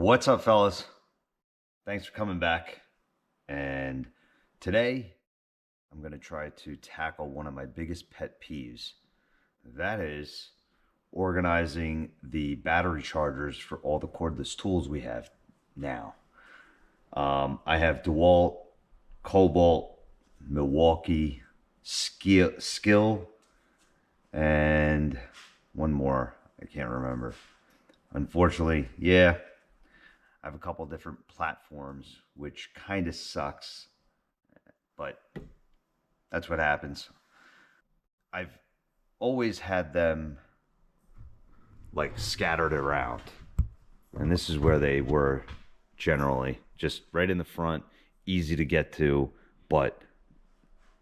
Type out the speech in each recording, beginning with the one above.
What's up, fellas? Thanks for coming back. And today I'm going to try to tackle one of my biggest pet peeves. That is organizing the battery chargers for all the cordless tools we have now. I have DeWalt, Cobalt, Milwaukee, Skill, and one more. I can't remember. Unfortunately, yeah. I have a couple different platforms, which kind of sucks, but that's what happens. I've always had them like scattered around, and this is where they were generally, just right in the front, easy to get to, but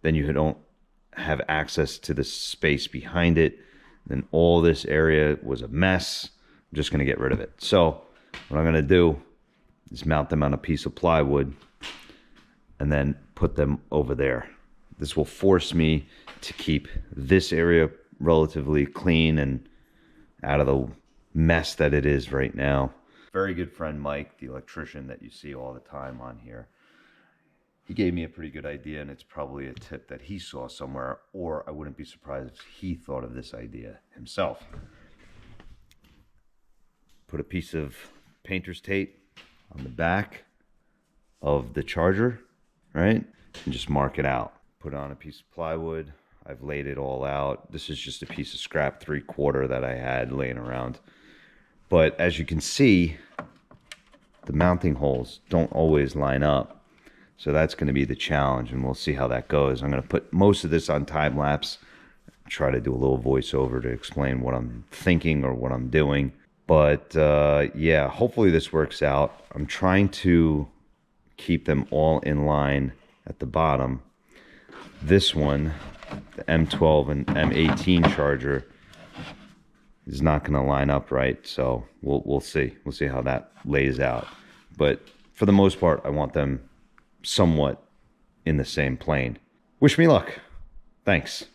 then you don't have access to the space behind it. Then all this area was a mess. I'm just going to get rid of it. So what I'm going to do is mount them on a piece of plywood and then put them over there. This will force me to keep this area relatively clean and out of the mess that it is right now. Very good friend Mike, the electrician that you see all the time on here, he gave me a pretty good idea, and it's probably a tip that he saw somewhere, or I wouldn't be surprised if he thought of this idea himself. Put a piece of painter's tape on the back of the charger, right? And just mark it out. Put on a piece of plywood. I've laid it all out. This is just a piece of scrap 3/4 that I had laying around. But as you can see, the mounting holes don't always line up. So that's going to be the challenge, and we'll see how that goes. I'm going to put most of this on time lapse, try to do a little voiceover to explain what I'm thinking or what I'm doing. But yeah, hopefully this works out. I'm trying to keep them all in line at the bottom. This one, the M12 and M18 charger, is not going to line up right. So we'll see. We'll see how that lays out. But for the most part, I want them somewhat in the same plane. Wish me luck. Thanks.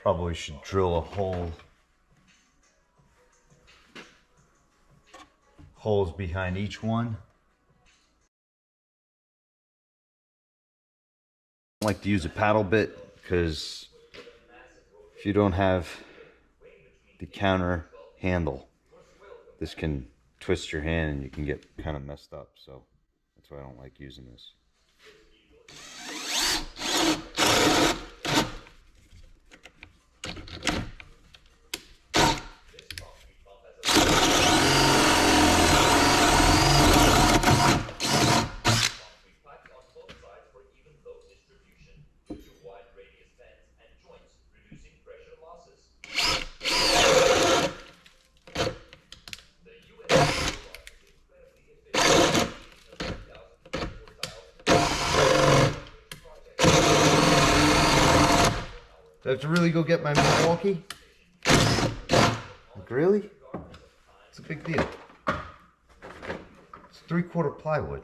Probably should drill a holes behind each one. I like to use a paddle bit because if you don't have the counter handle, this can twist your hand and you can get kind of messed up. So that's why I don't like using this. Do I have to really go get my Milwaukee? Like, really? It's a big deal. It's 3/4 plywood.